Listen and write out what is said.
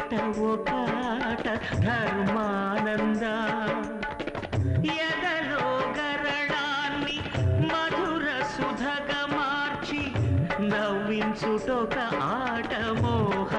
ఏట ఒక ఆట ధర్మానంద ఎదలో గరళాన్ని మధుర సుధగా మార్చి నవ్వించుటొక ఆట మోహ